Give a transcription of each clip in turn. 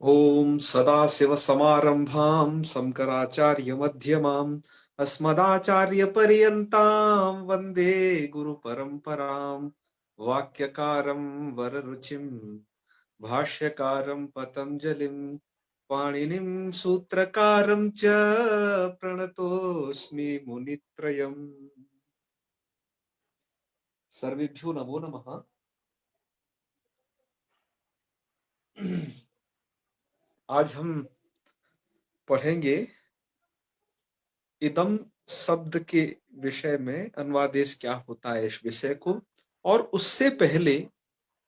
ओम सदाशिवसमारंभां शंकराचार्यमध्यमाम् अस्मदाचार्यपर्यन्तां वन्दे गुरुपरम्पराम्। वाक्यकारं वररुचिं भाष्यकारं पतञ्जलिं पाणिनिं सूत्रकारं च प्रणतोऽस्मि मुनित्रयम्। सर्वेभ्यो नमो नमः। आज हम पढ़ेंगे इदम शब्द के विषय में, अनुवादेश क्या होता है इस विषय को। और उससे पहले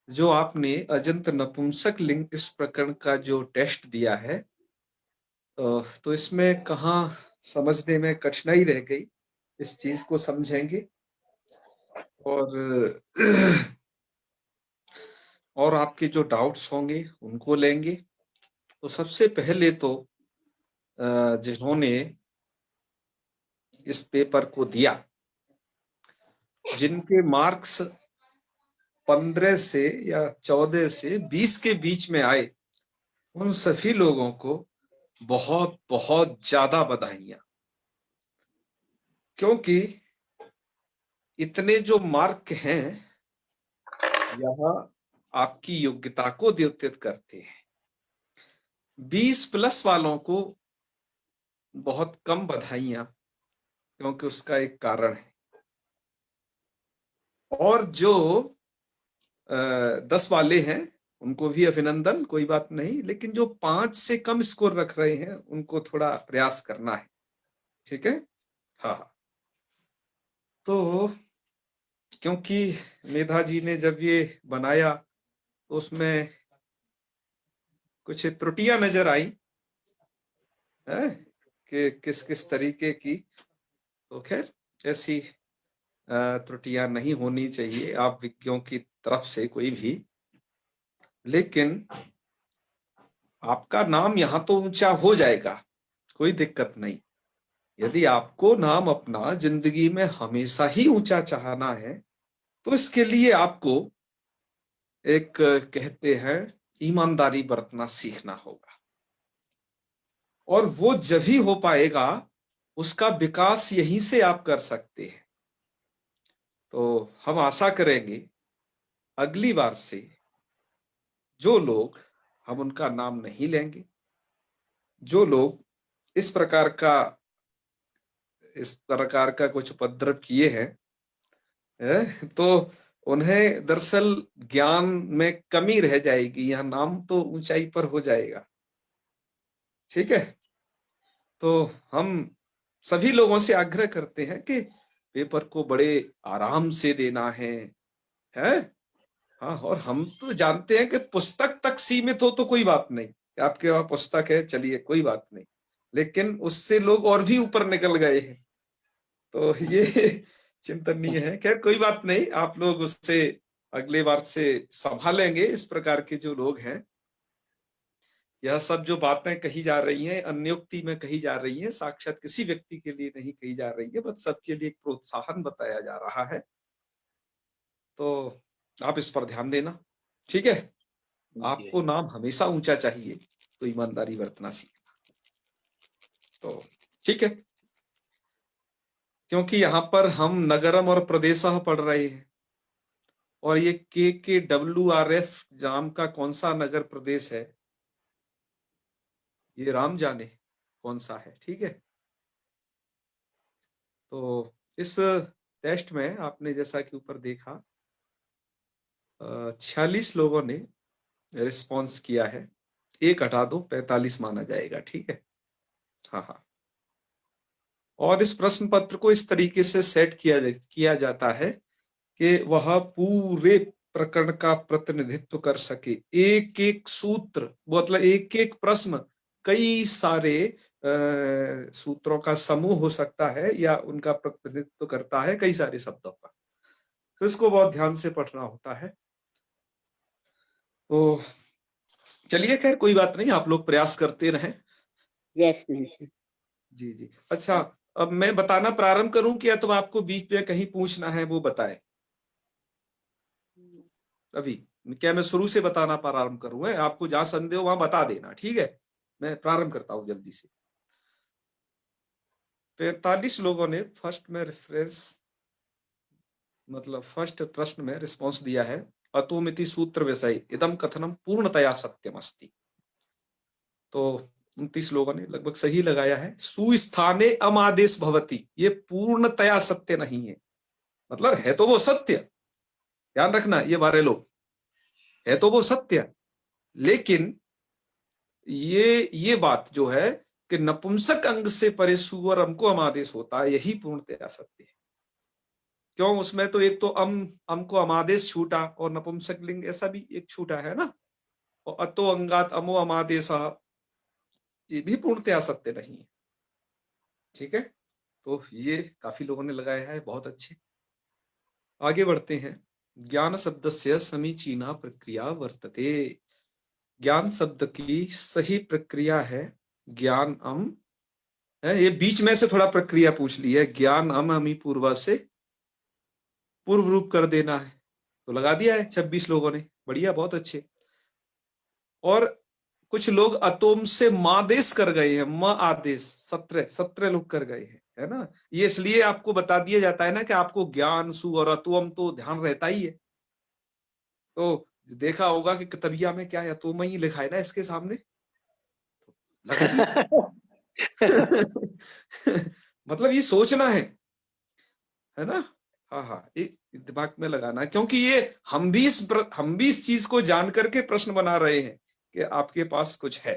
जो आपने अजंत नपुंसक लिंग इस प्रकरण का जो टेस्ट दिया है, तो इसमें कहाँ समझने में कठिनाई रह गई, इस चीज को समझेंगे। और आपके जो डाउट्स होंगे उनको लेंगे। तो सबसे पहले तो जिन्होंने इस पेपर को दिया, जिनके मार्क्स 15 से या 14 से 20 के बीच में आए, उन सभी लोगों को बहुत बहुत ज्यादा बधाइयां। क्योंकि इतने जो मार्क हैं यह आपकी योग्यता को द्योतित करते हैं। 20 प्लस वालों को बहुत कम बधाइयां, क्योंकि उसका एक कारण है। और जो 10 वाले हैं उनको भी अभिनंदन, कोई बात नहीं। लेकिन जो 5 से कम स्कोर रख रहे हैं उनको थोड़ा प्रयास करना है, ठीक है। हाँ, तो क्योंकि मेधा जी ने जब ये बनाया तो उसमें कुछ त्रुटियां नजर आई है कि किस किस तरीके की। तो खैर, ऐसी त्रुटियां नहीं होनी चाहिए आप विज्ञों की तरफ से कोई भी। लेकिन आपका नाम यहां तो ऊंचा हो जाएगा, कोई दिक्कत नहीं। यदि आपको नाम अपना जिंदगी में हमेशा ही ऊंचा चाहना है तो इसके लिए आपको एक कहते हैं ईमानदारी बरतना सीखना होगा। और वो जब ही हो पाएगा, उसका विकास यहीं से आप कर सकते हैं। तो हम आशा करेंगे अगली बार से जो लोग, हम उनका नाम नहीं लेंगे, जो लोग इस प्रकार का कुछ उपद्रव किए हैं, तो उन्हें दरअसल ज्ञान में कमी रह जाएगी, यह नाम तो ऊंचाई पर हो जाएगा, ठीक है। तो हम सभी लोगों से आग्रह करते हैं कि पेपर को बड़े आराम से देना है। हाँ, और हम तो जानते हैं कि पुस्तक तक सीमित हो तो कोई बात नहीं, आपके वहां पुस्तक है, चलिए कोई बात नहीं। लेकिन उससे लोग और भी ऊपर निकल गए हैं, तो ये चिंतनीय है। खैर कोई बात नहीं, आप लोग उससे अगले बार से संभालेंगे। इस प्रकार के जो लोग हैं, यह सब जो बातें कही जा रही हैं अन्योक्ति में कही जा रही हैं, साक्षात किसी व्यक्ति के लिए नहीं कही जा रही है, बस सबके लिए एक प्रोत्साहन बताया जा रहा है। तो आप इस पर ध्यान देना, ठीक है। आपको नाम हमेशा ऊंचा चाहिए, तो ईमानदारी बरतना सीखना। तो ठीक है, क्योंकि यहाँ पर हम नगरम और प्रदेशः पढ़ रहे हैं, और ये KKWRF नाम का कौन सा नगर प्रदेश है ये राम जाने कौन सा है, ठीक है। तो इस टेस्ट में आपने जैसा कि ऊपर देखा 46 लोगों ने रिस्पॉन्स किया है, एक हटा दो 45 माना जाएगा, ठीक है। हाँ हाँ, और इस प्रश्न पत्र को इस तरीके से सेट किया जाता है कि वह पूरे प्रकरण का प्रतिनिधित्व कर सके। एक एक सूत्र, मतलब एक एक प्रश्न कई सारे सूत्रों का समूह हो सकता है, या उनका प्रतिनिधित्व करता है कई सारे शब्दों का। तो इसको बहुत ध्यान से पढ़ना होता है। तो चलिए, खैर कोई बात नहीं, आप लोग प्रयास करते रहें। जी जी। अच्छा, अब मैं बताना प्रारंभ करूं कि या तो आपको बीच में कहीं पूछना है वो बताएं अभी। क्या मैं शुरू से बताना प्रारंभ करूं? है आपको जहां संदेह हो वहां बता देना, ठीक है? मैं प्रारंभ करता हूं जल्दी से। 45 लोगों ने फर्स्ट में रेफरेंस, मतलब फर्स्ट प्रश्न में रिस्पॉन्स दिया है, अतोमिति सूत्र विषय इदम कथनम पूर्णतया सत्यम अस्ति। तो 29 लोगों ने लगभग सही लगाया है। सुस्थाने अमादेश भवति, ये पूर्णतया सत्य नहीं है। मतलब है तो वो सत्य, ध्यान रखना ये बारे लोग, है तो वो सत्य, लेकिन ये बात जो है कि नपुंसक अंग से परे सु और अम को अमादेश होता है, यही पूर्णतया सत्य है। क्यों? उसमें तो एक तो अम को अमादेश छूटा और नपुंसक लिंग ऐसा भी एक छूटा है ना, और अतो अंगात अमो अमादेश, ये भी पूर्णतया सत्य नहीं है। ठीक है, तो ये काफी लोगों ने लगाया है, बहुत अच्छे। आगे बढ़ते हैं। ज्ञान शब्द से समीचीना प्रक्रिया वर्तते, ज्ञान शब्द की सही प्रक्रिया है ज्ञान अम है। ये बीच में से थोड़ा प्रक्रिया पूछ ली है, ज्ञान अम अमी पूर्वा से पूर्व रूप कर देना है, तो लगा दिया है 26 लोगों ने, बढ़िया, बहुत अच्छे। और कुछ लोग अतोम से मादेश कर गए हैं, म आदेश 17 लोग कर गए हैं, है ना। ये इसलिए आपको बता दिया जाता है ना कि आपको ज्ञान सु और अतोम तो ध्यान रहता ही है। तो देखा होगा कि किताबिया में क्या है, अतोम ही लिखा है ना इसके सामने, तो लगा दिया। मतलब ये सोचना है ना। हाँ हाँ, ये दिमाग में लगाना, क्योंकि ये हम भी इस चीज को जान करके प्रश्न बना रहे हैं कि आपके पास कुछ है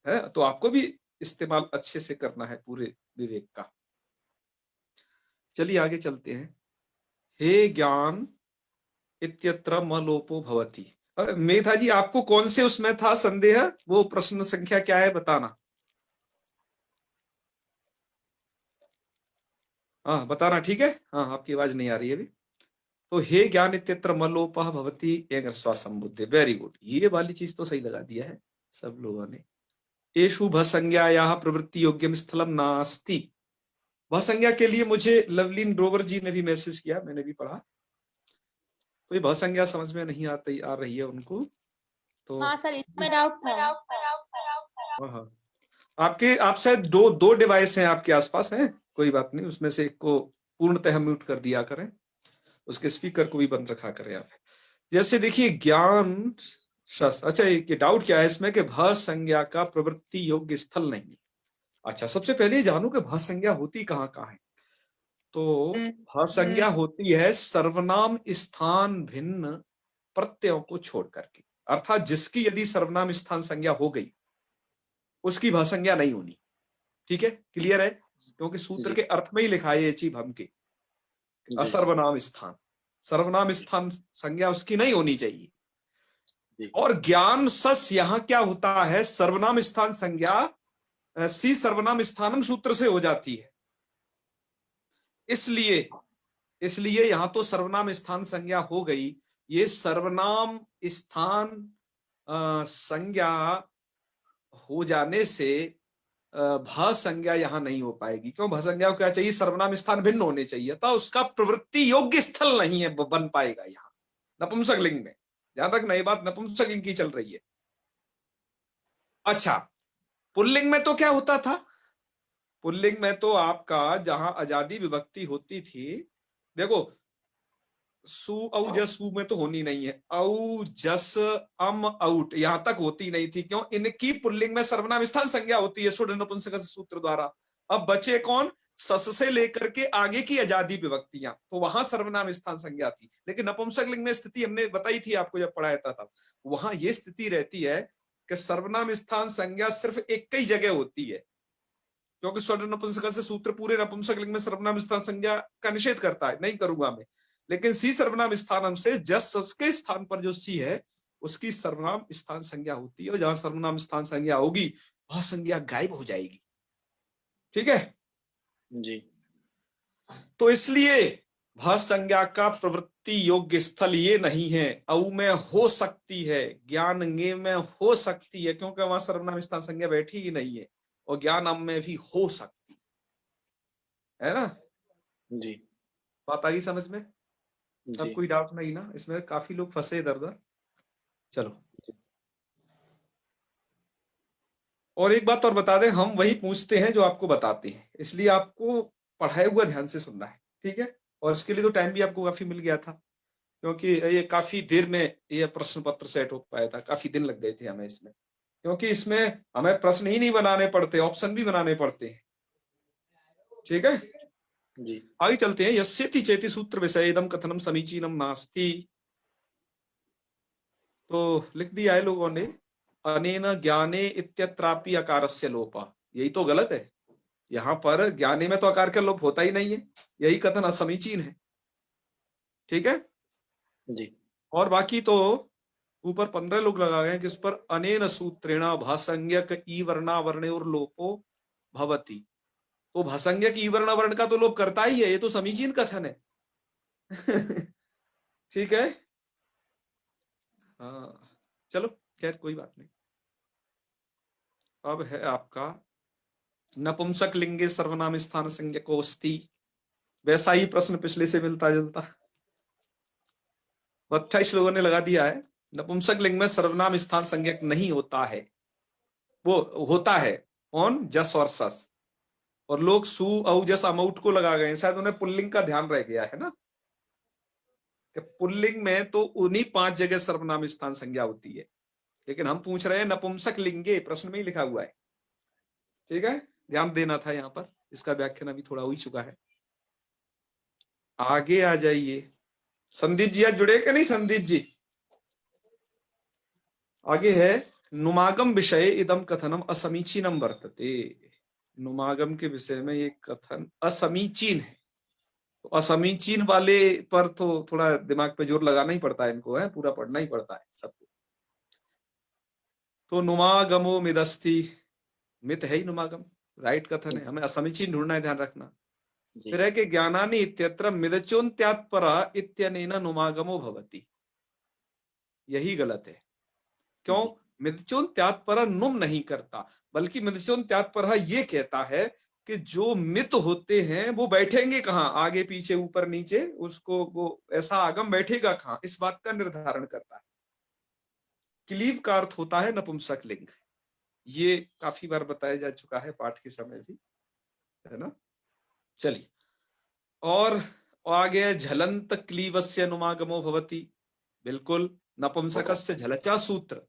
तो आपको भी इस्तेमाल अच्छे से करना है पूरे विवेक का। चलिए आगे चलते हैं। हे ज्ञान इत्यत्र मलोपो भवति। मेधा जी, आपको कौन से उसमें था संदेह? वो प्रश्न संख्या क्या है बताना। हाँ बताना, ठीक है। हाँ, आपकी आवाज नहीं आ रही है अभी। तो हे ज्ञान इत्यत्र मलोपः भवति एक संबुद्धि, वेरी गुड, ये वाली चीज तो सही लगा दिया है सब लोगों ने। एषु भसंज्ञायाः प्रवृत्ति योग्यम स्थलम नास्ति। भसंज्ञा के लिए मुझे लवलीन ग्रोवर जी ने भी मैसेज किया, मैंने भी पढ़ा। तो ये भसंज्ञा समझ में नहीं आती आ रही है उनको, तो हाँ सर, इसमें डाउट था। हाँ, आपके आप शायद दो डिवाइस हैं आपके आसपास हैं, कोई बात नहीं, उसमें से एक को पूर्णतः म्यूट कर दिया करें, उसके स्पीकर को भी बंद रखा करें आप। जैसे देखिए ज्ञान शास्त्र, अच्छा ये डाउट क्या है इसमें कि भ संज्ञा का प्रवृत्ति योग्य स्थल नहीं। अच्छा, सबसे पहले जानो कि भ संज्ञा होती कहाँ कहाँ है। तो भ संज्ञा होती है सर्वनाम स्थान भिन्न प्रत्ययों को छोड़ करके, अर्थात जिसकी यदि सर्वनाम स्थान संज्ञा हो गई उसकी भ संज्ञा नहीं होनी। ठीक है, क्लियर है? क्योंकि सूत्र के अर्थ में ही लिखा है ये चीज हम के असर्वनाम स्थान, सर्वनाम स्थान संज्ञा उसकी नहीं होनी चाहिए। और ज्ञान सस यहां क्या होता है, सर्वनाम स्थान संज्ञा सी सर्वनाम स्थानम सूत्र से हो जाती है, इसलिए इसलिए यहां तो सर्वनाम स्थान संज्ञा हो गई। ये सर्वनाम स्थान संज्ञा हो जाने से भ संज्ञा यहां नहीं हो पाएगी। क्यों? भ संज्ञा को क्या चाहिए, सर्वनाम स्थान भिन्न होने चाहिए, तो उसका प्रवृत्ति योग्य स्थल नहीं है, बन पाएगा यहां नपुंसक लिंग में। ध्यान रखना, ये बात नपुंसक लिंग की चल रही है। अच्छा, पुल्लिंग में तो क्या होता था? पुल्लिंग में तो आपका जहां अजादी विभक्ति होती थी, देखो सु औ जस सु में तो होनी नहीं है, औ जस अम आउट यहां तक होती नहीं थी। क्यों? इनकी पुल्लिंग में सर्वनाम स्थान संज्ञा होती है सुढ़ नपुंसक सूत्र द्वारा। अब बचे कौन? सस से लेकर के आगे की अजादी विभक्तियां, तो वहां सर्वनाम स्थान संज्ञा थी। लेकिन नपुंसक लिंग में स्थिति हमने बताई थी आपको जब पढ़ाया था, वहां यह स्थिति रहती है कि सर्वनाम स्थान संज्ञा सिर्फ एक ही जगह होती है, क्योंकि स्वर्ण नपुंसक से सूत्र पूरे नपुंसक लिंग में सर्वनाम स्थान संज्ञा का निषेध करता है, नहीं करूंगा मैं। लेकिन सी सर्वनाम स्थानम से जस सस के स्थान पर जो सी है उसकी सर्वनाम स्थान संज्ञा होती है, और जहां सर्वनाम स्थान संज्ञा होगी वह संज्ञा गायब हो जाएगी। ठीक है जी। तो इसलिए भ संज्ञा का प्रवृत्ति योग्य स्थल ये नहीं है। औ में हो सकती है, ज्ञान गे में हो सकती है, क्योंकि वहां सर्वनाम स्थान संज्ञा बैठी ही नहीं है, और ज्ञान अम में भी हो सकती है ना। जी बात आई समझ में? अब जी कोई डाउट नहीं ना इसमें? काफी लोग फंसे इधर उधर। चलो, और एक बात और बता दें, हम वही पूछते हैं जो आपको बताते हैं, इसलिए आपको पढ़ाया हुआ ध्यान से सुनना है, ठीक है। और इसके लिए तो टाइम भी आपको काफी मिल गया था, क्योंकि ये काफी देर में ये प्रश्न पत्र सेट हो पाया था, काफी दिन लग गए थे हमें इसमें, क्योंकि इसमें हमें प्रश्न ही नहीं बनाने पड़ते, ऑप्शन भी बनाने पड़ते हैं, ठीक है जी। आगे चलते हैं। यस्येति चेति सूत्र विषय इदम कथनम समीचीनम नास्ति, तो लिख दिया है लोगों ने, अनेन ज्ञाने इत्यत्रापि अकारस्य लोपः, यही तो गलत है। यहाँ पर ज्ञाने में तो आकार का लोप होता ही नहीं है, यही कथन असमीचीन है, ठीक है। जी। और बाकी तो ऊपर 15 लोग लगा गए हैं, किस पर, अनेन सूत्रेण भासंज्ञक ई वर्णावरणे और लोपो भवति, तो भासंज्ञक ई वर्णावरण का तो लोप करता ही है, ये तो समीचीन कथन है। ठीक है, हाँ चलो, खैर कोई बात नहीं। अब है आपका नपुंसक लिंगे सर्वनाम स्थान संज्ञको अस्ति, वैसा ही प्रश्न पिछले से मिलता जुलता, 28 लोगों ने लगा दिया है। नपुंसक लिंग में सर्वनाम स्थान संज्ञक नहीं होता है, वो होता है कौन, जस और सस, और लोग सु औ जस अमाउट को लगा गए हैं, शायद उन्हें पुल्लिंग का ध्यान रह गया है ना, कि पुल्लिंग में तो उन्हीं 5 जगह सर्वनाम स्थान संज्ञा होती है, लेकिन हम पूछ रहे हैं नपुंसक लिंगे, प्रश्न में ही लिखा हुआ है, ठीक है, ध्यान देना था यहाँ पर, इसका व्याख्यान अभी थोड़ा हो ही चुका है। आगे आ जाइए, संदीप जी आज जुड़े कि नहीं, संदीप जी आगे है, नुमागम विषय इदम कथनम असमीचीनम वर्तते, नुमागम के विषय में ये कथन असमीचीन है, तो असमीचीन वाले पर तो थोड़ा दिमाग पे जोर लगाना ही पड़ता है, इनको है पूरा पढ़ना ही पड़ता है सबको। तो नुमागमो मिदस्ति, मित है ही नुमागम, राइट कथन है, हमें असमीचीन ढूंढना है, ध्यान रखना। फिर है कि ज्ञानानि इत्यत्र मिदचोन्त्यात्परा इत्यनेन नुमागमो भवति, यही गलत है। क्यों, मिदचोन त्यात्परा नुम नहीं करता, बल्कि मिदचोन त्यात्परा ये कहता है कि जो मित होते हैं वो बैठेंगे कहाँ, आगे पीछे ऊपर नीचे, उसको वो ऐसा आगम बैठेगा कहाँ, इस बात का निर्धारण करता है। क्लीव का अर्थ होता है नपुंसक लिंग, ये काफी बार बताया जा चुका है पाठ के समय भी, है ना। चलिए, और आगे झलंत क्लीवस्य अनुमागमो भवति, बिल्कुल, नपुंसकस्य झलचा सूत्र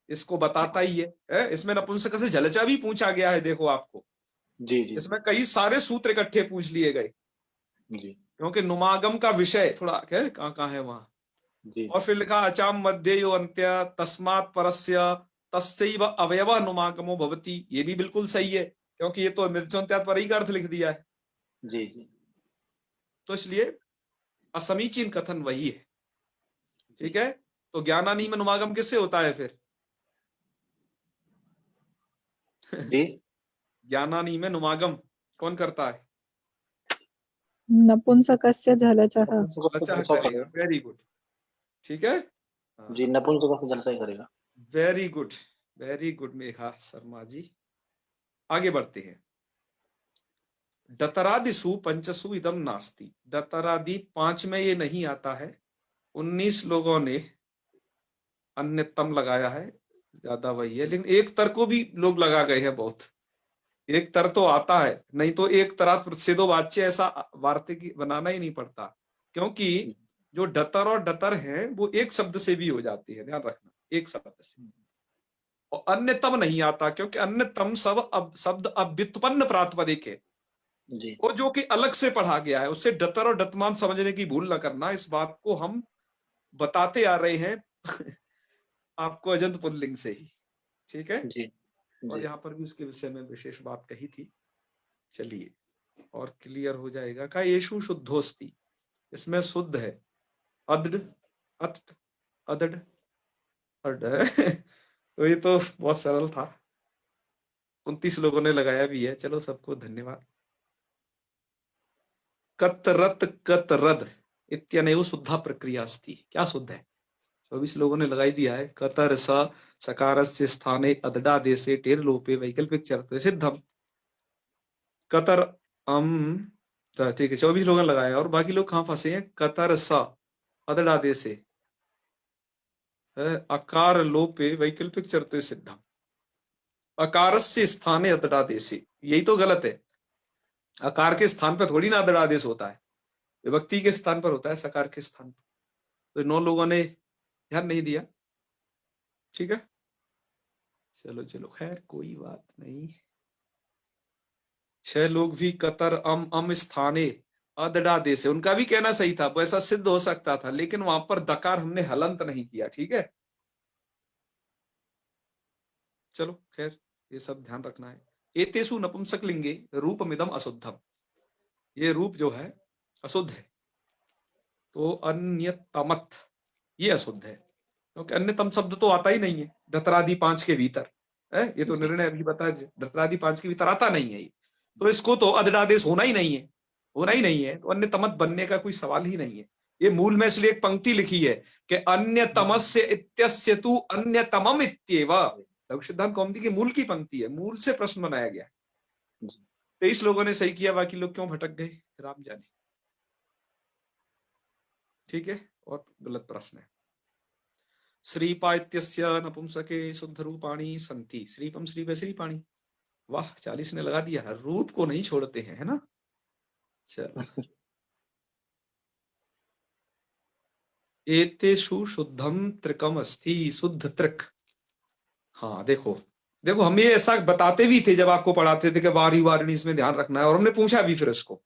इसको बताता ही है, इसमें नपुंसक से झलचा भी पूछा गया है, देखो आपको, जी जी। इसमें कई सारे सूत्र इकट्ठे पूछ लिए गए, जी क्योंकि नुमागम का विषय थोड़ा क्या कहाँ कहाँ है वहां। जी। और फिर लिखा अचाम मध्य यो अंत्य तस्मात् परस्य तस्यैव अवयव नुमागमो भवति, ये भी बिल्कुल सही है, क्योंकि ये तो मृत्युंत्यात पर ही का अर्थ लिख दिया है, जी जी। तो इसलिए असमीचीन कथन वही है, ठीक है। तो ज्ञानानी में नुमागम किससे होता है फिर, जी। ज्ञानानी में नुमागम कौन करता है, नपुंसकस्य झलचः। लचा करेगा, वेरी गुड, ठीक है, जी, नपुंसक से जलसा ही करेगा। Very good, very good Megha Sharma ji. आगे बढ़ते हैं, डतरादिसु पंचसु इदम नास्ति, डतरादि 5 में ये नहीं आता है, 19 लोगों ने अन्यतम लगाया है, ज्यादा वही है, लेकिन एक तर को भी लोग लगा गए हैं बहुत, एक तर तो आता है, नहीं तो एक तरा प्रतिषेधो वाच्य ऐसा वार्तिक बनाना ही नहीं पड़ता, क्योंकि जो डतर और डतर है वो एक शब्द से भी हो जाती है, ध्यान रखना, एक शब्द से, और अन्यतम नहीं आता, क्योंकि अन्यतम शब्द अव्युत्पन्न प्रातिपदिक है, जी वो जो कि अलग से पढ़ा गया है, उससे डतर और डतमान समझने की भूल न करना, इस बात को हम बताते आ रहे हैं आपको अजंत पुल्लिंग से ही, ठीक है। जी और जी। यहाँ पर भी इसके विषय में विशेष बात कही थी, चलिए और क्लियर हो जाएगा। का येषु शुद्धोस्ति, इसमें शुद्ध है, अद्ड अत अदड अड तो ये तो बहुत सरल था, 29 लोगों ने लगाया भी है, चलो सबको धन्यवाद। कतरत कतरद इत्यनेव शुद्धा प्रक्रिया अस्ति, क्या शुद्ध है, 24 लोगों ने लगाई दिया है, कतर स सकारस्य स्थाने अदडादेशे टेर लोपे वैकल्पिक चरते सिद्धम, कतर तो ठीक है, 24 लोगों ने लगाया, और बाकी लोग कहाँ फंसे हैं, कतर स अदडादेशे, अकार लोपे वैकल्पिक चरते सिद्धम, अकारस्य स्थाने अदडादेशे, यही तो गलत है। अकार के स्थान पर थोड़ी ना अदडादेश होता है, विभक्ति के स्थान पर होता है, सकार के स्थान पर। तो 9 लोगों ने ध्यान नहीं दिया। ठीक है, चलो चलो, खैर कोई बात नहीं। 6 लोग भी कतर अम स्थाने अदडादेश, उनका भी कहना सही था, वैसा सिद्ध हो सकता था, लेकिन वहां पर दकार हमने हलंत नहीं किया। ठीक है, चलो खैर, ये सब ध्यान रखना है। एतेषु नपुंसकलिंगे रूपमिदम अशुद्धम, ये रूप जो है अशुद्ध है। तो अन्यतमत, ये अशुद्ध है, क्योंकि अन्यतम शब्द तो आता ही नहीं है धतरादि 5 के भीतर है। ये तो निर्णय अभी बता, धतरादि 5 के भीतर आता नहीं है ये, तो इसको तो अदडादेश होना ही नहीं है, होना ही नहीं है, तो अन्यतमत बनने का कोई सवाल ही नहीं है। ये मूल में इसलिए एक पंक्ति लिखी है कि अन्यतमस्य इत्यस्य तु अन्यतमम इत्येव, लघु सिद्धांत कौमुदी की मूल की पंक्ति है, मूल से प्रश्न बनाया गया। 23 लोगों ने सही किया, बाकी लोग क्यों भटक गए राम जाने। ठीक है, और गलत प्रश्न है। श्रीपा इत्यस्य नपुंसके शुद्ध रूपाणी संति, श्रीपम श्रीप श्रीपाणी। वाह, 40 ने लगा दिया, रूप को नहीं छोड़ते हैं, है ना। चलो, एतेषु शुद्धम त्रिकम अस्ति, शुद्ध त्रिक। हाँ देखो देखो, हम ये ऐसा बताते भी थे जब आपको पढ़ाते थे कि वारी वारिणी इसमें ध्यान रखना है, और हमने पूछा भी फिर उसको।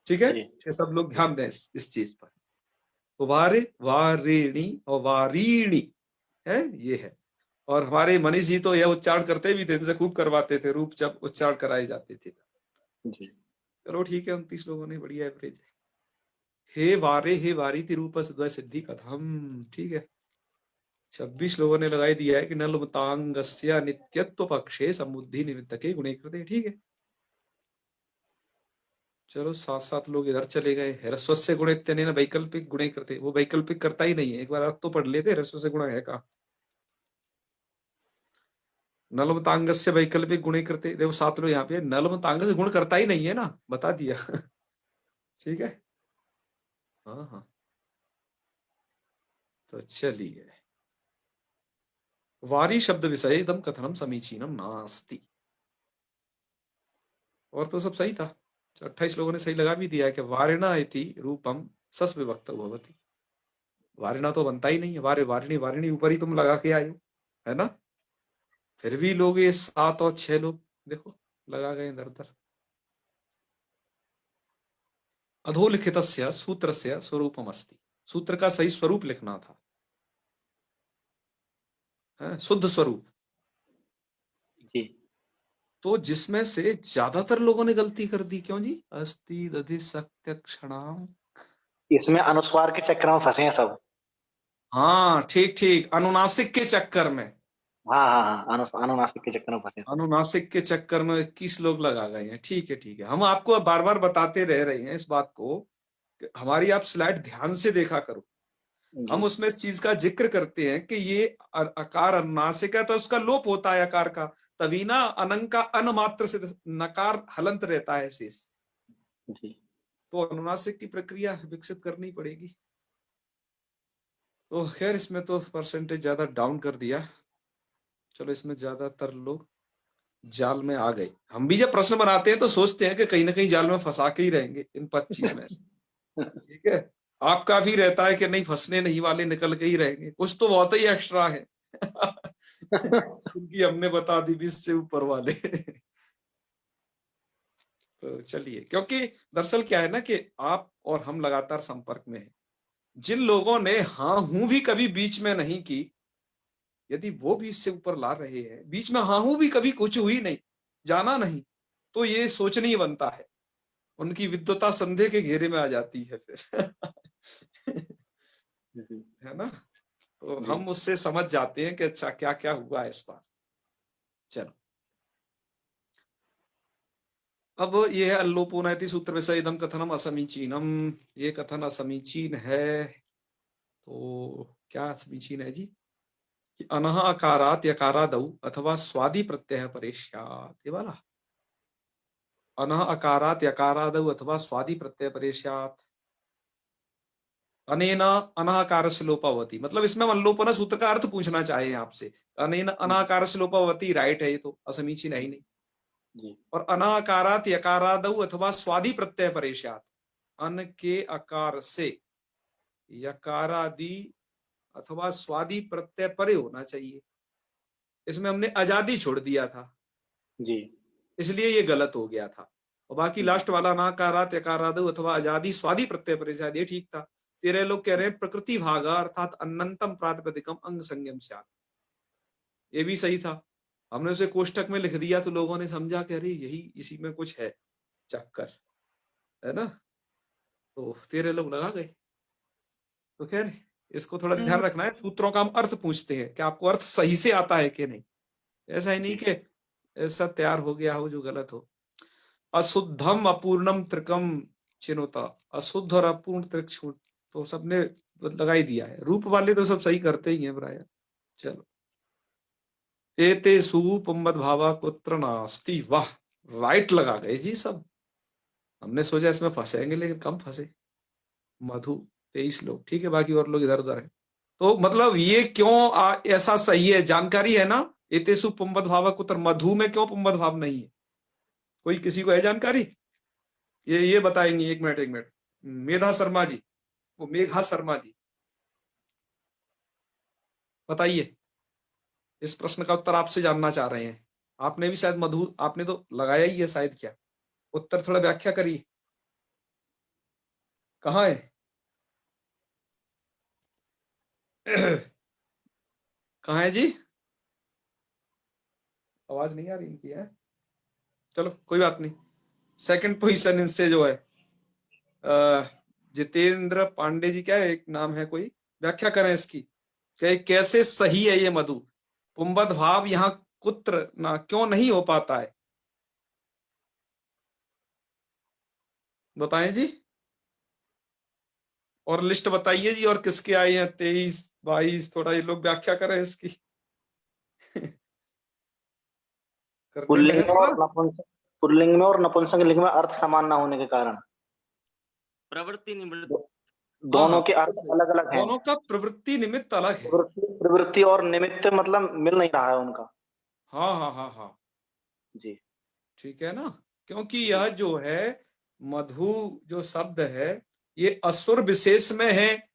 ठीक है, ये सब लोग ध्यान दें इस चीज पर। तो वारे वारिणी और वारीणी है, ये है। और हमारे मनीष जी तो यह उच्चारण करते भी थे, इनसे खूब करवाते थे रूप जब उच्चारण कराए जाते थे। चलो ठीक है, 29 लोगों ने बढ़िया एवरेज है। हे वारे हे वारी रूप सिद्धि कथम। ठीक है, 26 लोगों ने लगाई दिया है कि नलमतांगस्य नित्यत्व पक्षे समुद्धि निमित्त के गुणे कृते। ठीक है, चलो 7 लोग इधर चले गए। ह्रस्व से गुणे इत्यनेन वैकल्पिक गुणे कृते, वो वैकल्पिक करता ही नहीं है, एक बार आप तो पढ़ लेते ह्रस्व से गुणा है का। नलमतांग से वैकल्पिक गुणे करते, देखो 7 लोग यहाँ पे, नलमतांग से गुण करता ही नहीं है ना, बता दिया। ठीक है, हाँ हाँ, तो चलिए, वारी शब्द विषय एकदम कथनम समीचीनम नास्ति, और तो सब सही था। 28 लोगों ने सही लगा भी दिया है कि वारिणा इति रूपम सस विभक्त भवति, वारिणा तो बनता ही नहीं है, वारे वारिणी वारिणी ऊपर ही तुम लगा के आए हो, है ना। फिर भी लोग ये 7 और 6 लोग देखो लगा गए इधर उधर। अधोलिखितस्य सूत्रस्य स्वरूपमस्ति, सूत्र का सही स्वरूप लिखना था, शुद्ध स्वरूप। जी, तो जिसमें से ज्यादातर लोगों ने गलती कर दी, क्यों जी। अस्ति दधि सत्य क्षणाम, इसमें अनुस्वार के चक्कर में फंसे हैं सब। हाँ ठीक ठीक, अनुनासिक के चक्कर में, हाँ हाँ हाँ, अनुनासिक के चक्कर में फंसे हैं सब। अनुनासिक के चक्कर में 21 लोग लगा गए हैं। ठीक है ठीक है, हम आपको बार बार बताते रह रहे हैं इस बात को कि हमारी आप स्लाइड ध्यान से देखा करो। हम जी उसमें इस चीज का जिक्र करते हैं कि ये अकार अनुनासिक है तो उसका लोप होता है अकार का, तभी ना अनंग का अन मात्र से नकार हलंत रहता है शेष। जी तो अनुनासिक की प्रक्रिया विकसित करनी पड़ेगी। तो खैर इसमें तो परसेंटेज ज्यादा डाउन कर दिया। चलो, इसमें ज्यादातर लोग जाल में आ गए। हम भी जब प्रश्न बनाते हैं तो सोचते हैं कि कहीं ना कहीं जाल में फंसा के ही रहेंगे इन 25 में से। ठीक है, आपका भी रहता है कि नहीं, फंसने नहीं वाले निकल के ही रहेंगे, कुछ तो बहुत ही एक्स्ट्रा है। उनकी हमने बता दी 20 से ऊपर वाले। तो चलिए, क्योंकि दरअसल क्या है ना कि आप और हम लगातार संपर्क में हैं। जिन लोगों ने हाँ हूं भी कभी बीच में नहीं की, यदि वो भी इससे ऊपर ला रहे हैं, बीच में हाँ हूं भी कभी कुछ हुई नहीं, जाना नहीं, तो ये सोचनीय बनता है। उनकी विद्वता संदेह के घेरे में आ जाती है फिर। है ना, तो जी हम उससे समझ जाते हैं कि अच्छा क्या क्या हुआ है इस बार। चलो, अब ये है अल्लोपोनैति सूत्र विषय इदम कथनम असमीचीनम, ये कथन असमीचीन है। तो क्या असमीचीन है जी, कि अनः अकारात यकारादौ अथवा स्वादि प्रत्यय परेश्यात, ये वाला अनः अकारात यकारादौ अथवा स्वादि प्रत्यय परेश्यात। अनेन अनाकारस्य लोपवती, मतलब इसमें अल्लोपन सूत्र का अर्थ पूछना चाहे आपसे। अनेन अनाकारस्य लोपवती राइट है, ये तो असमीचीन है ही नहीं। जी और अनाकारात यकारादौ अथवा स्वादि प्रत्यय परेशात, अन के आकार से यकारादि अथवा स्वादि प्रत्यय परे होना चाहिए। इसमें हमने आजादी छोड़ दिया था, जी इसलिए ये गलत हो गया था। और बाकी जी लास्ट वाला अनाकारात यकारादौ अथवा आजादी स्वादि प्रत्यय परेशात, ये ठीक था। तेरे लोग कह रहे हैं प्रकृति भागा अर्थात अनंतम प्रातिपदिकम अंग संयम स्यात्, ये भी सही था। हमने उसे कोष्टक में लिख दिया तो लोगों ने समझा कि अरे यही इसी में कुछ है चक्कर, है ना, तो तेरे लोग लगा गए। तो खैर इसको थोड़ा ध्यान रखना है, सूत्रों का हम अर्थ पूछते हैं कि आपको अर्थ सही से आता है कि नहीं। ऐसा ही नहीं जी कि ऐसा तैयार हो गया हो जो गलत हो। अशुद्धम अपूर्णम त्रिकम चिनुता, अशुद्ध और अपूर्ण त्रिक छूट तो सबने लगा ही दिया है। रूप वाले तो सब सही करते ही हैं प्राय। चलो, एतेषु पुंबद भावा कुत्र नास्ति, वाह राइट लगा गए जी सब। हमने सोचा इसमें फंसेंगे लेकिन कम फंसे। मधु 23 लोग, ठीक है, बाकी और लोग इधर उधर है। तो मतलब ये क्यों ऐसा सही है, जानकारी है ना। एतेषु पुंबद भावा कुत्र, मधु में क्यों पुंबद भाव नहीं है, कोई किसी को है जानकारी? ये बताएंगे, एक मिनट एक मिनट। मेधा शर्मा जी, वो मेघा शर्मा जी बताइए, इस प्रश्न का उत्तर आपसे जानना चाह रहे हैं। आपने भी शायद मधु आपने तो लगाया ही है शायद, क्या उत्तर थोड़ा व्याख्या करिए, कहाँ है? कहाँ है जी? आवाज नहीं आ रही इनकी है। चलो कोई बात नहीं। सेकंड पोजीशन इनसे जो है जितेंद्र पांडे जी, क्या है एक नाम है कोई, व्याख्या करें इसकी कि कैसे सही है ये मधु, पुंबद भाव यहाँ कुत्र ना क्यों नहीं हो पाता है, बताएं जी। और लिस्ट बताइए जी, और किसके आए हैं 23 22, थोड़ा ये लोग व्याख्या करें इसकी। करने में है थोड़ा। पुल्लिंग में और नपुंसक लिंग में अर्थ समान ना होने के कारण प्रवृत्ति निमित्त, हाँ दोनों हाँ, के अर्थ अलग अलग हैं। दोनों का प्रवृत्ति निमित्त अलग है। प्रवृत्ति और निमित्त मतलब मिल नहीं रहा है उनका। हाँ हाँ हाँ हाँ, जी ठीक है ना, क्योंकि जी यह जो है मधु जो शब्द है ये असुर विशेष में है।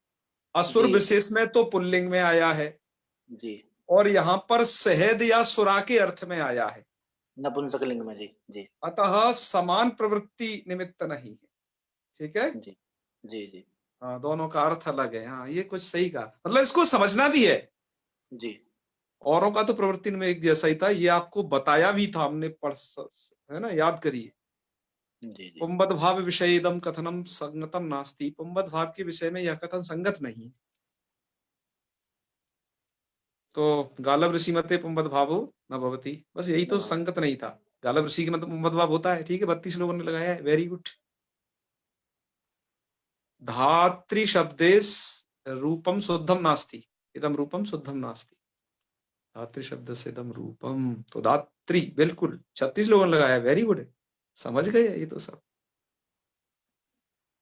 असुर जी विशेष में तो पुल्लिंग में आया है, जी और यहाँ पर शहद या सुरा के अर्थ में आया है, नपुंसक लिंग में। जी जी अतः समान प्रवृत्ति निमित्त नहीं है। ठीक है, जी जी जी हाँ दोनों का अर्थ अलग है। हाँ ये कुछ सही कहा, मतलब इसको समझना भी है। जी औरों का तो प्रवृत्ति में एक जैसा ही था, ये आपको बताया भी था हमने है ना, याद करिए। जी जी पुंबद भाव विषय इदम कथनम संगतम नास्ति, पुंबद भाव के विषय में यह कथन संगत नहीं। तो गालब ऋषि मते पुंबद भावो न भवति, बस यही तो संगत नहीं था। गालब ऋषि के मतलब पुंबद भाव होता है, ठीक है, 32 लोगों ने लगाया है, वेरी गुड। धात्री शब्देश रूपम शुद्धम नास्ति, इदम रूपम शुद्धम नास्ति, धात्री शब्द से इदम रूपम, तो धात्री बिल्कुल 36 लोगों ने लगाया, वेरी गुड, समझ गए ये तो सब।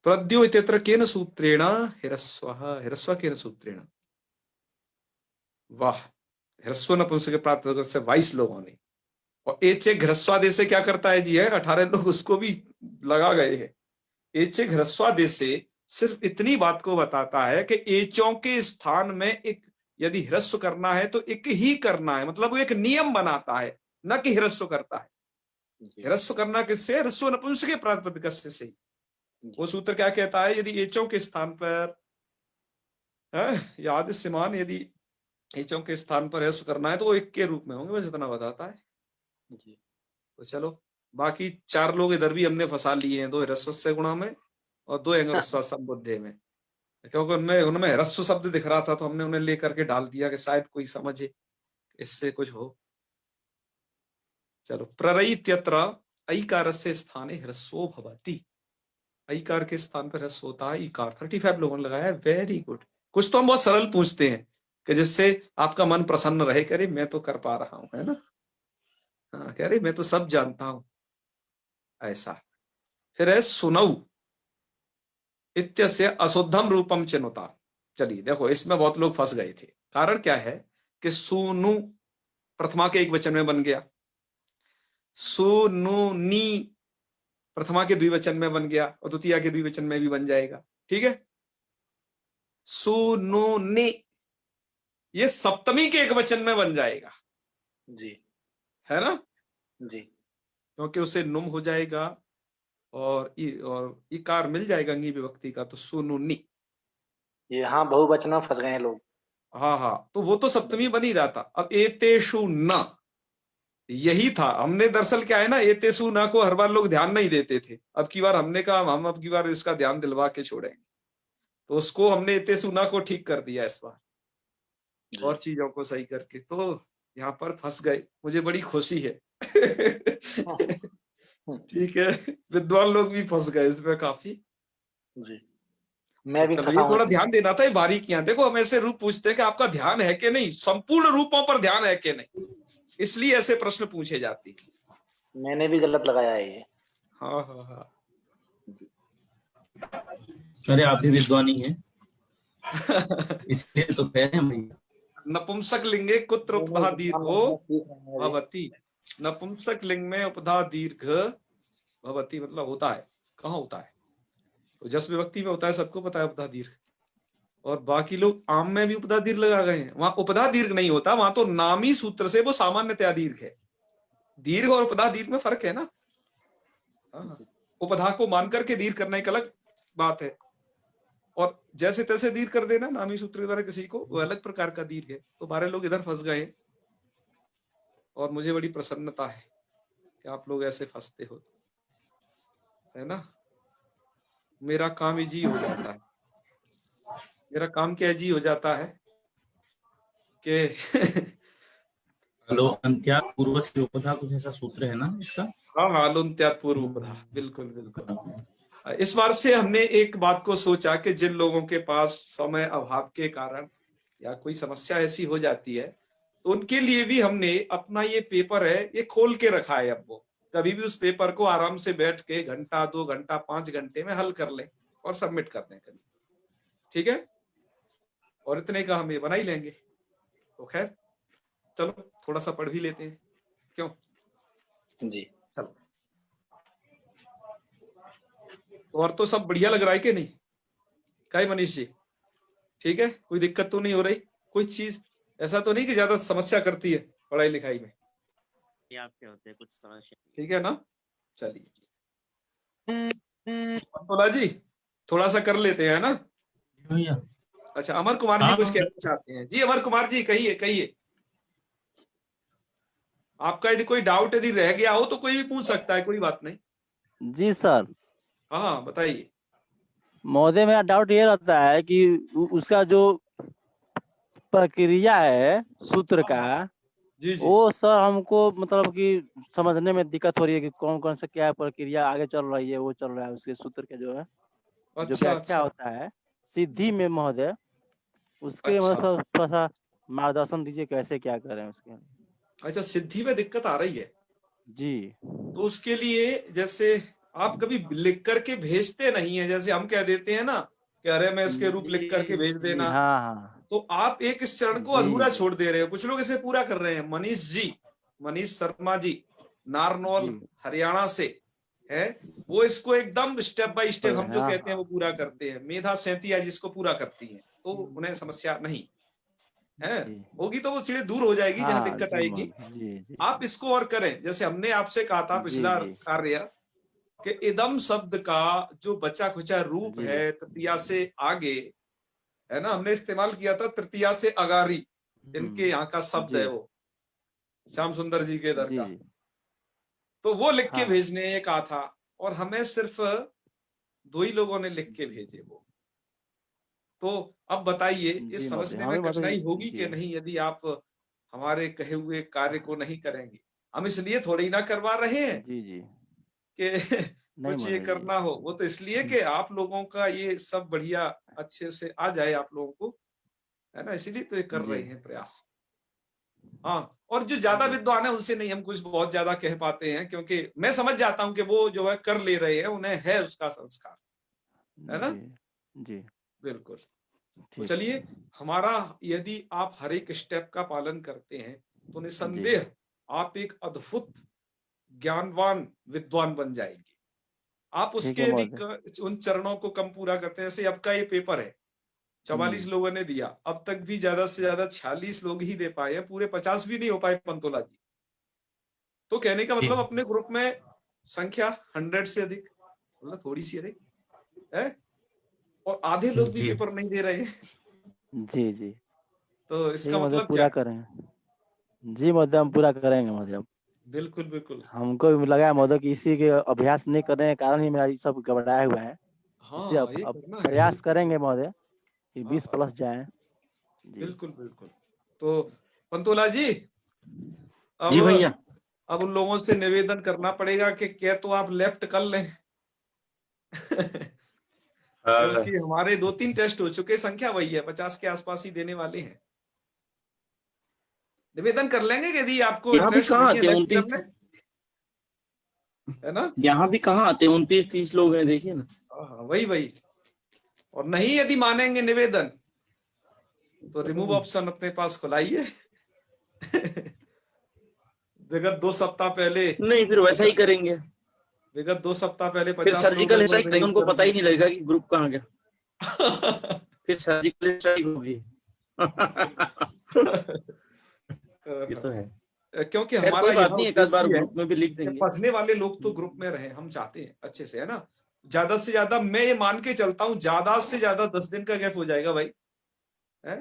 प्रद्यो इत्यत्र केन सूत्रेण हिरस्वः, हिरस्व केन सूत्रेण, वाह, ह्रस्व नपुंसक प्राप्त से 22 लोगों ने। और एचे घ्रस्वादेश से क्या करता है जी, है 18 लोग उसको भी लगा गए हैं। एचे घ्रस्वादेश से सिर्फ इतनी बात को बताता है कि एचों के स्थान में एक यदि ह्रस्व करना है तो एक ही करना है, मतलब वो एक नियम बनाता है, न कि ह्रस्व करता है। ह्रस्व करना किससे? ह्रस्व नपुंसक प्रातिपदिक से। वो सूत्र क्या कहता है, यदि एचों के स्थान पर याद समान, यदि एचों के स्थान पर ह्रस्व करना है तो वो एक के रूप में होंगे, बस इतना बताता है। जी तो चलो, बाकी 4 लोग इधर भी हमने फंसा लिए हैं, 2 ह्रस्व से गुणा में और 2 ह्रस्व संबुद्धे में, क्योंकि उनमें उनमें ह्रस्व शब्द दिख रहा था तो हमने उन्हें लेकर के डाल दिया कि शायद कोई समझे, इससे कुछ हो। चलो, प्ररयित्यत्र ऐकार से स्थाने ह्रस्वो भवति, ऐकार के स्थान पर ह्रस्व होता है इकार। 35 लोगों ने लगाया है, वेरी गुड। कुछ तो हम बहुत सरल पूछते हैं कि जिससे आपका मन प्रसन्न रहे, करे मैं तो कर पा रहा हूं, है ना, हाँ कह रहे मैं तो सब जानता हूं, ऐसा। फिर है सुनऊ, इत्यस्य अशुद्धम रूपम चिन्हता। चलिए देखो, इसमें बहुत लोग फंस गए थे। कारण क्या है कि सुनु प्रथमा के एक वचन में बन गया, सुनुनी प्रथमा के द्विवचन में बन गया और द्वितीया के द्विवचन में भी बन जाएगा। ठीक है, सुनुनी ये सप्तमी के एक वचन में बन जाएगा, जी है ना, जी क्योंकि उसे नुम हो जाएगा और इकार मिल जाएगा अंगी विभक्ति का, तो सुनुनी। ये हाँ बहुवचन में फंस गए हैं लोग। हाँ हाँ, तो वो तो सप्तमी बन ही रहा था। अब एतेषु न, यही था। हमने दरअसल क्या है ना, एतेषु न को हर बार लोग ध्यान नहीं देते थे। अब की बार हमने कहा हम अब की बार इसका ध्यान दिलवा के छोड़ेंगे, तो उसको हमने एतेषु न को ठीक कर दिया इस बार, जी। और चीजों को सही करके। तो यहाँ पर फंस गए, मुझे बड़ी खुशी है। ठीक है, विद्वान लोग भी फंस गए इसमें काफी। जी तो मैं भी चलो, फंसा ये हूँ थोड़ा इसमें। ध्यान देना था, ये बारीकियां। देखो, हम ऐसे रूप पूछते हैं कि आपका ध्यान है कि नहीं, संपूर्ण रूपों पर ध्यान है कि नहीं, इसलिए ऐसे प्रश्न पूछे जाते हैं। मैंने भी गलत लगाया है ये। हाँ हाँ हाँ। अरे आप भी विद्वान ही हैं, इसलिए तो कह रहे हैं भैया। नपुंसक लिंगे कुत्र उपधा दीर्घो सीख रहे हैं अभी। भवति। नपुंसक लिंग में उपधा दीर्घ भवति मतलब होता है, कहाँ होता है, तो जस विभक्ति में होता है, सबको पता है उपधा दीर्घ। और बाकी लोग आम में भी उपधा दीर्घ लगा गए हैं, वहां उपधा दीर्घ नहीं होता, वहां तो नामी सूत्र से वो सामान्यतया दीर्घ है। दीर्घ और उपधा दीर्घ में फर्क है ना। हाँ, उपधा को मान करके दीर्घ करना एक अलग बात है, और जैसे तैसे दीर्घ कर देना नामी सूत्र के द्वारा किसी को, वो अलग प्रकार का दीर्घ है। तो बारह लोग इधर फंस गए, और मुझे बड़ी प्रसन्नता है कि आप लोग ऐसे फंसते हो, है ना। मेरा काम इजी हो जाता है। मेरा काम क्या इजी हो जाता है कि हेलो, अंत्यात् पूर्व से उपधा कुछ ऐसा सूत्र है ना इसका। हाँ हाँ, लुन्त्यात् पूर्व उपधा, बिल्कुल बिल्कुल। इस बार से हमने एक बात को सोचा कि जिन लोगों के पास समय अभाव के कारण या कोई समस्या ऐसी हो जाती है, तो उनके लिए भी हमने अपना ये पेपर है, ये खोल के रखा है। अब वो कभी भी उस पेपर को आराम से बैठ के घंटा 2 घंटा 5 घंटे में हल कर लें और सबमिट कर दें कभी। ठीक है, और इतने का हम ये बना ही लेंगे। तो खैर चलो, थोड़ा सा पढ़ भी लेते हैं, क्यों। जी चलो, और तो सब बढ़िया लग रहा है कि नहीं, क्या मनीष जी, ठीक है, कोई दिक्कत तो नहीं हो रही, कोई चीज ऐसा तो नहीं कि ज्यादा समस्या करती है पढ़ाई लिखाई में, ये आपके होते हैं कुछ समस्या। ठीक है ना। चलिए तोला जी, थोड़ा सा कर लेते हैं ना। भैया अच्छा, अमर कुमार जी कुछ कहना चाहते हैं। जी अमर कुमार जी, कहिए कहिए। आपका यदि कोई डाउट यदि रह गया हो तो कोई भी पूछ सकता है, कोई बात नहीं। जी सर। हाँ बताइए। महोदय, मेरा डाउट ये रहता है कि उसका जो प्रक्रिया है सूत्र का, जी जी, वो सर हमको मतलब कि समझने में दिक्कत हो रही है कि कौन कौन सा क्या प्रक्रिया आगे चल रही है, वो चल रहा है उसके सूत्र के जो है, जो अच्छा व्याख्या अच्छा होता है सिद्धि में महोदय, उसके अच्छा मतलब थोड़ा सा मार्गदर्शन दीजिए, कैसे क्या करें उसके। अच्छा, सिद्धि में दिक्कत आ रही है, जी तो उसके लिए जैसे आप कभी लिख करके भेजते नहीं है, जैसे हम कह देते हैं ना कि अरे मैं इसके रूप लिख करके भेज जी, देना, हाँ हाँ तो आप एक इस चरण को जी अधूरा छोड़ दे रहे हो। कुछ लोग इसे पूरा कर रहे हैं। मनीष जी, मनीष शर्मा जी, नारनौल जी, हरियाणा से है, वो इसको एकदम स्टेप बाय स्टेप हम जो हाँ कहते हैं वो पूरा करते हैं। मेधा सैंतिया जिसको पूरा करती हैं, तो उन्हें समस्या नहीं है, जी, होगी तो वो चीजें दूर हो जाएगी जहां हाँ दिक्कत जी आएगी। जी जी आप इसको और करें, जैसे हमने आपसे कहा था जी पिछला जी कार्य कि इदम शब्द का जो बचा खुचा रूप जी है तृतीया से आगे, है ना, हमने इस्तेमाल किया था तृतीया से अगारी, इनके यहाँ का शब्द है जी वो, श्याम सुंदर जी के इधर जी का। जी तो वो लिख के हाँ भेजने ये कहा था, और हमें सिर्फ 2 ही लोगों ने लिख के भेजे वो। तो अब बताइए, जी इस महोदय, समझने में हमें कठिनाई होगी जी कि नहीं यदि आप हमारे कहे हुए कार्य को नहीं करेंगे। हम इसलिए थोड़ी ना करवा रहे हैं जी जी कि नहीं कुछ ये महोदय जी करना हो, वो तो इसलिए कि आप लोगों का ये सब बढ़िया अच्छे से आ जाए आप लोगों को, है ना, इसीलिए तो ये कर जी रहे हैं प्रयास। हाँ, और जो ज्यादा जी विद्वान है उनसे नहीं हम कुछ बहुत ज्यादा कह पाते हैं, क्योंकि मैं समझ जाता हूँ कि वो जो है कर ले रहे हैं, उन्हें है उसका संस्कार, है ना। जी जी बिल्कुल। तो ठीक। चलिए, हमारा यदि आप हर एक स्टेप का पालन करते हैं तो निसंदेह आप एक अद्भुत ज्ञानवान विद्वान बन जाएंगे। आप ठीक उसके है यदि महोदय। उन चरणों को कम पूरा करते हैं, जैसे अब का ये पेपर है 44 लोगों ने दिया, अब तक भी ज्यादा से ज्यादा 46 लोग ही दे पाए हैं, पूरे 50 भी नहीं हो पाए पंतोला जी। तो कहने का मतलब अपने ग्रुप में संख्या 100 से अधिक, मतलब थोड़ी सी अधिक है, और आधे लोग भी जी। पेपर नहीं दे रहे हैं। जी जी तो ठीक इसका है महोदय, मतलब क्या पूरा है? करेंगे। जी महोदय, हम पूरा करेंगे महोदय। बिल्कुल बिल्कुल। हमको भी लगा है महोदय कि इसी के अभ्यास नहीं करने के कारण ही मेरा ये सब गड़बड़ाया हुआ है। इसे हाँ, ये अब करना है। प्रयास करेंगे महोदय कि हाँ 20 हाँ, प्लस जाए। जी बिल्कुल बिल्कुल। तो पंतोला जी, जी अब भैया। अब उन लोगों से निवेदन करना पड़ेगा कि क्या तो आप लेफ्ट कर लें। क्योंकि हमारे 2-3 टेस्ट हो चुके, संख्या वही है, 50 के आसपास ही देने वाले हैं। निवेदन कर लेंगे कि यदि आपको यहाँ भी इंटरेस्ट कहाँ नहीं है आते हैं लेफ्ट 29, करने, है ना? यहाँ भी कहाँ आते हैं 29-30 लोग हैं, देखिए ना। हाँ, वही वही। और नहीं यदि मानेंगे निवेदन, तो रिमूव ऑप्शन अपने पास खुलाइए। विगत 2 सप्ताह पहले नहीं, फिर वैसा ही करेंगे। विगत 2 सप्ताह पहले फिर 50 लोगों सर्जिकल को स्ट्राइक करेंगे, रिमूव उनको कर पता ही नहीं दिया। लगेगा कि ग्रुप कहाँ गया। फिर सर्जिकल स्ट्राइक होगी। ये तो है। क्योंकि खैर हमारा कोई बात यहाँ नहीं, एक आध उद्देश्य बार भी है ग्रुप में भी लिख कि देंगे। पढ़ने वाले लोग तो ग्रुप में रहे, हम चाहते हैं अच्छे से, है ना? ज्यादा से ज्यादा मैं ये मान के चलता हूँ, ज्यादा से ज्यादा 10 दिन का गैप हो जाएगा भाई, है?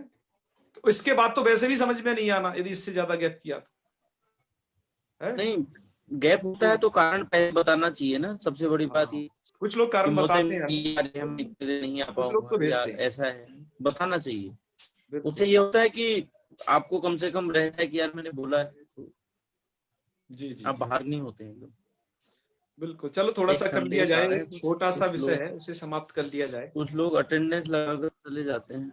तो इसके बाद तो वैसे भी समझ में नहीं आना यदि इससे ज्यादा गैप किया तो, है? नहीं, गैप होता है तो तो कारण पहले बताना चाहिए ना, सबसे बड़ी बात हाँ, ये कुछ लोग कि कारण महोदय बताते हैं ना, यार हम इतने दिन नहीं आ कुछ लोग पाऊंगा तो भेजते यार, हैं। ऐसा है, बताना चाहिए। उससे बिल्कुल। ये होता है कि आपको कम से कम रहता है कि यार मैंने बोला है, तो जी जी आप जी, बाहर नहीं होते हैं लोग। बिल्कुल। चलो थोड़ा एक सा कर लिया संदेश आ जाए, रहा है, कुछ छोटा सा कुछ विषय लोग है, उसे समाप्त कर लिया जाए। कुछ लोग अटेंडेंस लगाकर चले जाते हैं।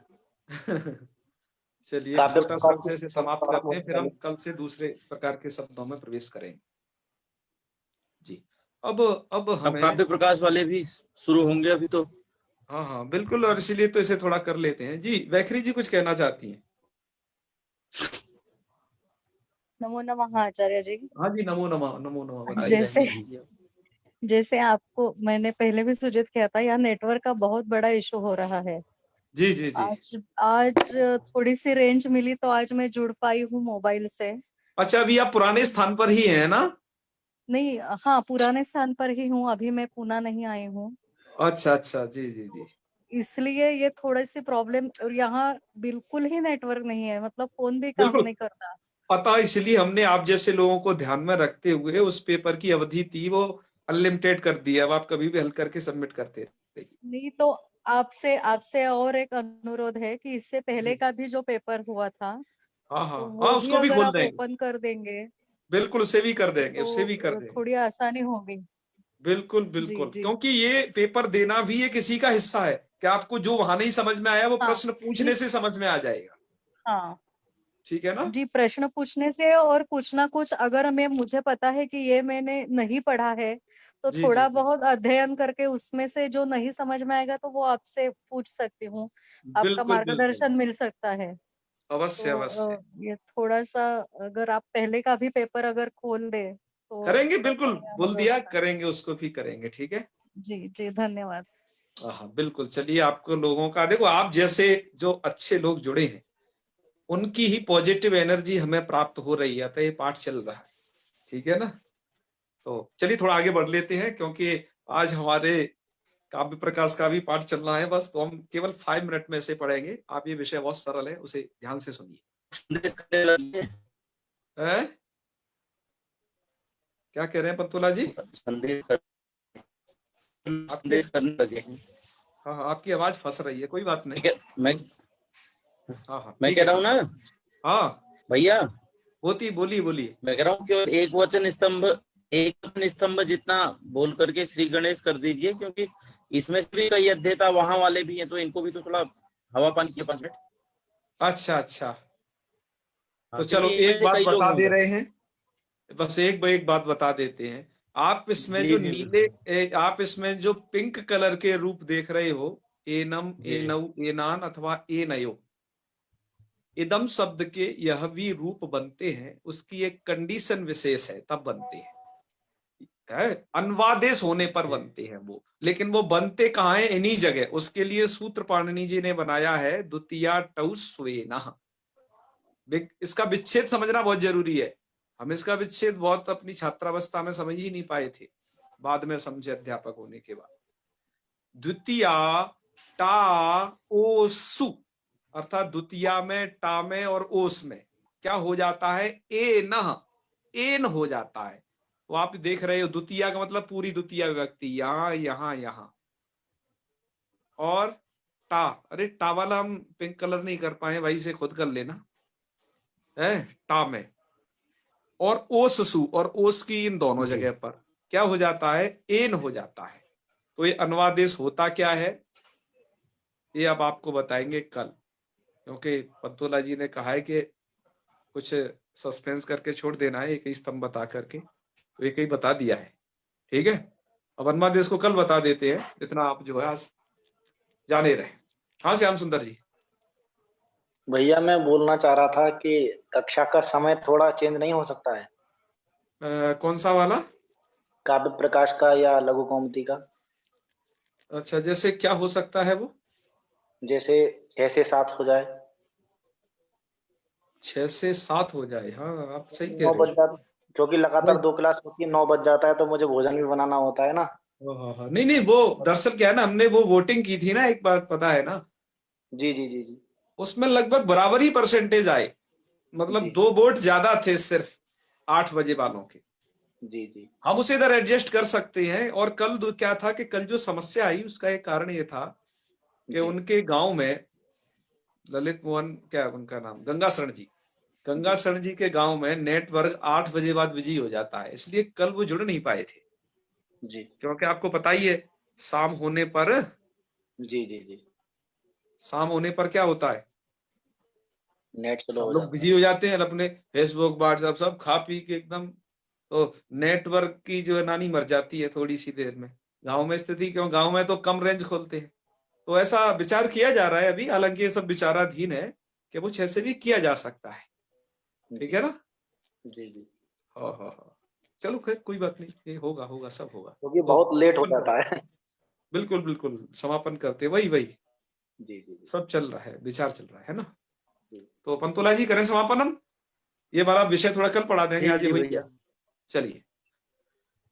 चलिए, काव्य छोटा सा प्रकाश विषय से समाप्त करते हैं, फिर हम कल से दूसरे प्रकार के शब्दों में प्रवेश करेंगे। जी। अब अब हमें, काव्य प्रकाश वाले भी शुरू होंगे अभी तो। हाँ हाँ बिल्कुल, और इसीलिए तो इसे थोड़ा कर लेते हैं। जी, वैखरी जी कुछ कहना चाहती हैं? नमो नमः आचार्य जी। हाँ जी, नमो नमः, नमो नमः, आई बताइए। जैसे रहने दीजिए। जैसे आपको मैंने पहले भी सूचित किया था, यहाँ नेटवर्क का बहुत बड़ा इशू हो रहा है। जी जी जी। आज आज थोड़ी सी रेंज मिली तो आज मैं जुड़ पाई हूँ मोबाइल से। अच्छा, अभी आप पुराने स्थान पर ही हैं ना? नहीं, हाँ पुराने स्थान पर ही हूँ, अभी मैं पुणे नहीं आई हूँ, अच्छा अच्छा, जी जी जी। इसलिए ये थोड़ी सी प्रॉब्लम। और यहाँ बिल्कुल ही नेटवर्क नहीं है, मतलब फोन भी काम बिल्कुल, नहीं करता। पता, इसलिए हमने आप जैसे लोगों को ध्यान में रखते हुए उस पेपर की अवधि थी वो अनलिमिटेड कर दी है। अब आप कभी भी हल करके सबमिट करते रहिए। नहीं तो आपसे आपसे और एक अनुरोध है कि इससे पहले जी, का भी जो पेपर हुआ था, हाँ हाँ तो हाँ, वो भी उसको भी अगर खोल आप देंगे। ओपन कर देंगे बिल्कुल, उसे भी कर देंगे, उससे भी कर तो देंगे। थोड़ी आसानी होगी। बिल्कुल जी बिल्कुल, जी क्योंकि ये पेपर देना भी एक इसी का हिस्सा है कि आपको जो वहां नहीं समझ में आया वो हाँ प्रश्न नहीं पूछने से समझ में आ जाएगा। हाँ ठीक है ना? जी, प्रश्न पूछने से और कुछ ना कुछ अगर मुझे पता है कि ये मैंने नहीं पढ़ा है तो जी जी थोड़ा जी, बहुत अध्ययन करके उसमें से जो नहीं समझ में आएगा तो वो आपसे पूछ सकती हूँ, आपका बिल्कुल बिल्कुल, मार्गदर्शन मिल सकता है। अवश्य तो अवश्य ये थोड़ा सा, अगर आप पहले का भी पेपर अगर खोल दे तो करेंगे, थोड़ा बिल्कुल बढ़िया बोल दिया, व्यवस्था। करेंगे, उसको भी करेंगे। ठीक है। जी जी, धन्यवाद। हाँ बिल्कुल। चलिए, आपको लोगों का देखो, आप जैसे जो अच्छे लोग जुड़े हैं उनकी ही पॉजिटिव एनर्जी हमें प्राप्त हो रही है, तो ये पाठ चल रहा है। ठीक है ना? तो चलिए थोड़ा आगे बढ़ लेते हैं, क्योंकि आज हमारे काव्य प्रकाश का भी पाठ चलना है बस, तो हम केवल 5 मिनट में से पढ़ेंगे। आप, ये विषय बहुत सरल है, उसे ध्यान से सुनिए। संदेश करने लगे। हैं? क्या कह रहे हैं पंतोला जी? संदेश कर, आपके, संदेश करने लगे हैं। हाँ हाँ, आपकी आवाज फंस रही है, कोई बात नहीं। ठीक है, मैं हाँ हाँ, मैं ठीक कह है, रहा हूँ ठीक है। ना हाँ, भैया, बोलिए बोलिए। मैं कह रहा हूँ कि एक वचन स्तंभ जितना बोल करके श्री गणेश कर दीजिए, क्योंकि इसमें से भी कई अध्येता वहां वाले भी हैं, तो इनको भी तो थोड़ा हवा पानी चाहिए 5 मिनट। अच्छा अच्छा, तो हाँ, चलो क्योंकि इनमें एक से बात कई लोग बता हैं दे उधर। रहे हैं, बस एक बात बता देते हैं। आप इसमें जी जो जी नीले बिल्कुल। आप इसमें जो पिंक कलर के रूप देख रहे हो, एनम, जी। एनौ, एनान अथवा एनयो, इदम शब्द के यह भी रूप बनते हैं, उसकी एक कंडीशन विशेष है, तब बनते हैं, अनुवादेश होने पर बनते हैं वो। लेकिन वो बनते कहाँ हैं? इन्हीं जगह। उसके लिए सूत्र पाणिनि जी ने बनाया है द्वितीया टौ स्वेनः। इसका विच्छेद समझना बहुत जरूरी है। हम इसका विच्छेद बहुत अपनी छात्रावस्था में समझ ही नहीं पाए थे, बाद में समझे अध्यापक होने के बाद। द्वितीया टा ओ सु, अर्थात द्वितीया में, टा में और ओस में क्या हो जाता है? ए न, एन हो जाता है। तो आप देख रहे हो द्वितीया का मतलब पूरी द्वितीया विभक्ति, यहां यहां यहां। और टा, अरे टा वाला हम पिंक कलर नहीं कर पाए, वही से खुद कर लेना है, टा में। और ओस सु, और ओस की इन दोनों जी। जगह पर क्या हो जाता है? एन हो जाता है। तो ये अनुवादेश होता क्या है, ये अब आपको बताएंगे कल, क्योंकि पंतोला जी ने कहा है कि कुछ सस्पेंस करके छोड़ देना है, एक ही स्तंभ बता करके, तो एक ही बता दिया है। ठीक है, अब अनुवादेश को कल बता देते हैं, इतना आप जो है आज जाने रहे। हाँ श्याम सुंदर जी। भैया मैं बोलना चाह रहा था कि कक्षा का समय थोड़ा चेंज नहीं हो सकता है? कौन सा वाला? काव्य प्रकाश का या लघु कौमुदी का? अच्छा, जैसे क्या हो सकता है वो? जैसे 6 से 7 हो जाए। 6 से 7 हो जाए? हाँ आप सही कह 9 रहे बज हो। जाता, क्योंकि लगातार 2 क्लास होती है, 9 बज जाता है तो मुझे भोजन भी बनाना होता है ना। हाँ हाँ, नहीं नहीं, वो दरअसल क्या है ना, हमने वो वोटिंग की थी ना, एक बात पता है ना, जी जी जी जी उसमें लगभग बराबर ही परसेंटेज आए, मतलब जी 2 वोट ज्यादा थे सिर्फ 8 बजे वालों के। जी जी हम उसे इधर एडजस्ट कर सकते हैं। और कल क्या था कि कल जो समस्या आई उसका एक कारण ये था कि जी उनके गांव में ललित मोहन, क्या है उनका नाम, गंगाशरण जी, गंगाशरण जी के गांव में नेटवर्क 8 बजे बाद बिजी हो जाता है, इसलिए कल वो जुड़ नहीं पाए थे। जी क्योंकि आपको पता ही है शाम होने पर, जी जी जी शाम होने पर क्या होता है? नेट स्लो सब हो लोग जाता बिजी हो जाते हैं अपने फेसबुक व्हाट्सएप, सब खा पी के एकदम, तो नेटवर्क की जो है नानी मर जाती है थोड़ी सी देर में। गांव में स्थिति क्यों, गांव में तो कम रेंज खोलते हैं। तो ऐसा विचार किया जा रहा है अभी, हालांकि ये सब विचाराधीन है कि कुछ ऐसे भी किया जा सकता है। है। ठीक है ना? जी जी, हाँ हाँ हाँ, चलो खैर कोई बात नहीं, ये होगा होगा, सब होगा। क्योंकि तो बहुत लेट हो समापन जाता करते, है। बिल्कुल बिल्कुल समापन करते, वही वही जी जी जी सब चल रहा है, विचार चल रहा है ना। जी तो पंतोला जी करें समापन हम, ये वाला विषय थोड़ा कल पढ़ा देंगे, जी आज ये जी वही। भैया। चलिए।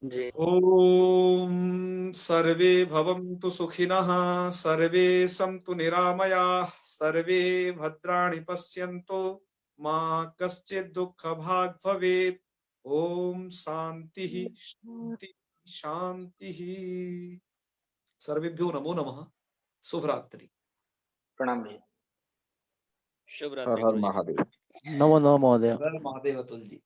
जी। ओम सर्वे भवन्तु सुखिनः, सर्वे सन्तु निरामयाः, सर्वे भद्राणि पश्यन्तु, मा कश्चित् दुःखभाग् भवेत्। ओम शांति शांति शांति। सर्वेभ्यो नमो नमः। शुभ रात्रि। प्रणाम भैया। शुभ हर रात्रि हर गुरुजी। महादेव। नमो नमो महोदय। हर हर महादेव अतुल जी।